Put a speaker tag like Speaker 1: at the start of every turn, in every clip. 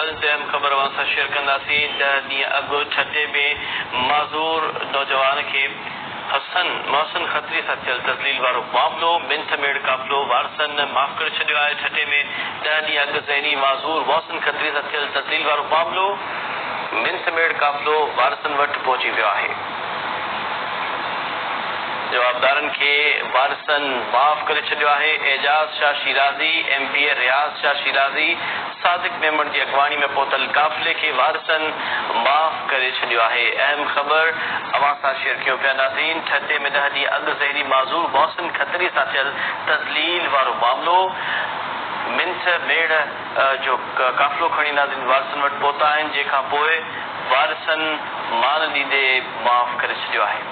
Speaker 1: ناظرین تے اہم خبر واسطہ شیئر کنdaسی 10 ڏينهن اڳ ٺٺي ۾ معذور نوجوان کي حسن محسن خطری سان थियल तज़लील वारो मामलो मिंथमेड़ काफ़िलो वारसन माफ़ करे छॾियो आहे। ठठे में 10 ॾींहं अॻु ज़हनी माज़ूर मोहसिन खत्री सां थियल तज़लील वारो मामलो मिंथमेड़ काफ़िलो वारसन वटि पहुची वियो आहे। जवाबदारनि खे वारसन माफ़ करे छॾियो आहे। एजाज़ शाह शिराज़ी MP रियाज़ शाह शिराज़ी सादिक मेमन जी अॻवानी में पहुतल काफ़िले खे वारसन माफ़ करे छॾियो आहे। अहम ख़बर अवां सां शेयर कयूं पिया नाज़रीन। ठठे में 10 ॾींहं अॻु ज़हनी माज़ूर मोहसिन खत्री सां थियल तज़लील वारो मामलो मिंथमेड़ जो काफ़िलो खणी नाज़रीन वारसन वटि पहुता आहिनि, जंहिंखां पोइ वारसन मान ॾींदे माफ़ करे छॾियो आहे।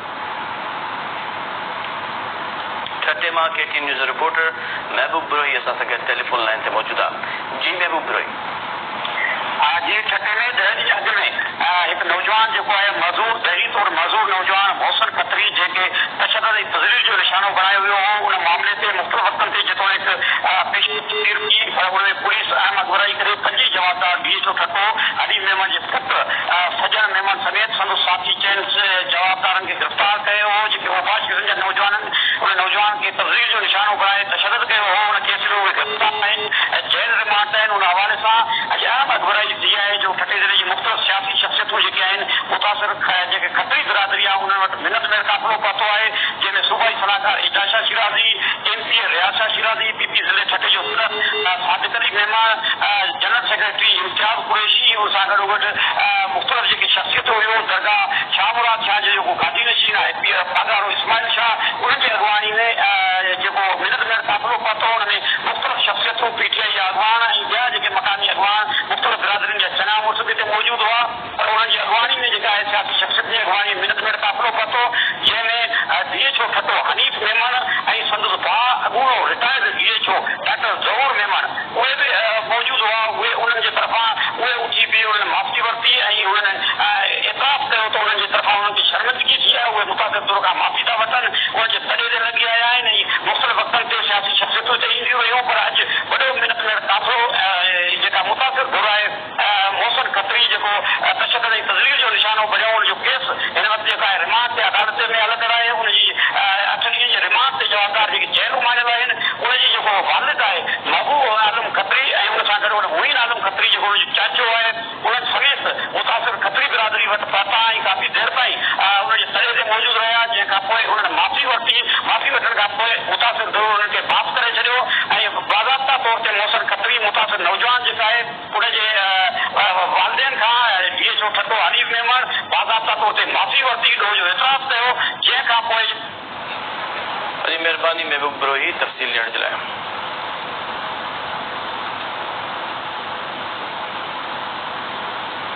Speaker 1: ठठे मां KTN न्यूज़ रिपोर्टर महबूब ब्रोही असां सां गॾु टेलीफोन लाइन ते मौजूद आहे। जी महबूब ब्रोही।
Speaker 2: जी ठठे में 10 ॾींहं अॻु में हिकु नौजवान जेको आहे मज़ूर दही तौर मज़ूर नौजवान मोहसिन खत्री जंहिंखे तशदुद ऐं तज़लील जो निशानो बणायो वियो हो, उन मामले ते मुख़्तलिफ़ वक़्तनि ते जेतोणीक पेशीर की पर उन में पुलिस अहम अॻुवाई करे 5 जवाबदार DHO ठठो अली मेमन जे पुट सजन मेमन समेत संदसि साथी चइनि जवाबदारनि खे गिरफ़्तार कयो हो, जेके वफ़ाक़ी क़िस्म जा नौजवाननि उन नौजवान खे तज़लील जो निशानो बणाए तशदुद कयो हो। उन केस में उहे गिरफ़्तार आहिनि, जेल रिमांड आहिनि। उन हवाले सां अॼु अहम अॻुवाई थी आहे जो ठठे ज़िले जी मुख़्तलिफ़ सियासी शख़्सियतूं जेके आहिनि मुतासिर जेके खत्री बिरादरी आहे उन्हनि वटि मिन्नतमेड़ काफ़िलो पहुतो आहे, जंहिंमें सूबाई सलाहकार एजाज़ शाह शिराज़ी MP रियाज़ शाह शिराज़ी PP ज़िले ठठे जो सदर सादिक अली मेमन जनरल सेक्रेटरी इम्तियाज़ कुरैशी उन सां गॾोगॾु मुख़्तलिफ़ जेके शख़्सियतूं हुयूं दरगाह शाह मुराद शाह जो जेको गादी नशीन आहे पागारो इस्माइल शाह उन्हनि जी अॻुवानी में जेको मिन्नतमेड़ काफ़िलो पहुतो। उन में मुख़्तलिफ़ शख़्सियतूं PTI जा अॻवान ऐं ॿिया जेके मक़ामी अॻवान मुख़्तलिफ़ बिरादरियुनि जा चङा मुड़ुस बि हिते मौजूदु हुआ, पर उन्हनि जी अॻवानी में जेका आहे सियासी शख़्सियत जी अॻवानी मिन्नतमेड़ काफ़िलो पहुतो, जंहिंमें DHO ठठो हनीफ़ मेमन ऐं संदसि भाउ अॻूणो रिटायर्ड DHO डॉक्टर ज़हूर मेमन उहे बि मौजूदु हुआ। उहे उन्हनि जे तरफ़ां उहे उथी बीहे, उन्हनि माफ़ी वरिती ऐं उन्हनि एतिराफ़ कयो त उन्हनि जे तरफ़ां उन्हनि खे शर्मिंदगी थी आहे। उहे मुतासिर तौर खां माफ़ी था वठनि, उन्हनि जे तॾे ते लॻी आया आहिनि ऐं मुख़्तलिफ़ वक़्तनि ते सियासी शख़्सियतूं हिते ईंदियूं रहियूं, पर अॼु वॾो मिन्नतमेड़ काफ़िलो जेका मुतासिर घुराए मोहसिन खत्री जेको तशदुद ऐं तज़लील जो निशानो बणियो, उन जो केस हिन वक़्तु जेका आहे रिमांड ते अदालत में हलंदड़ आहे। उनजी 8 ॾींहनि जे रिमांड ते जवाबदार जेके जेल मारियल आहिनि उनजी जेको वालिद आहे महबूब आलम खत्री ऐं उन सां गॾु मुइन आलम खत्री जेको उनजो चाचो आहे, उन्हनि समेत मुतासिर खत्री बिरादरी वटि पहुता ऐं काफ़ी देरि ताईं उनजे तरे ते मौजूदु रहिया, जंहिंखां पोइ उन्हनि माफ़ी वरिती। माफ़ी वठण खां पोइ मुतासिर ज़रूरु उन्हनि खे माफ़ करे छॾियो ऐं बाज़ाब्ता तौर ते मोहसिन खत्री मुतासिर नौजवान जेका आहे उनजे वालिदैन खां DHO ठठो हनीफ़ मेमन बाज़ाब्ता तौर ते माफ़ी वरिती, ॾोह जो एतिराफ़ कयो, जंहिंखां पोइ
Speaker 1: महिरबानी महबूब ब्रोही तफ़सील ॾियण जे लाइ।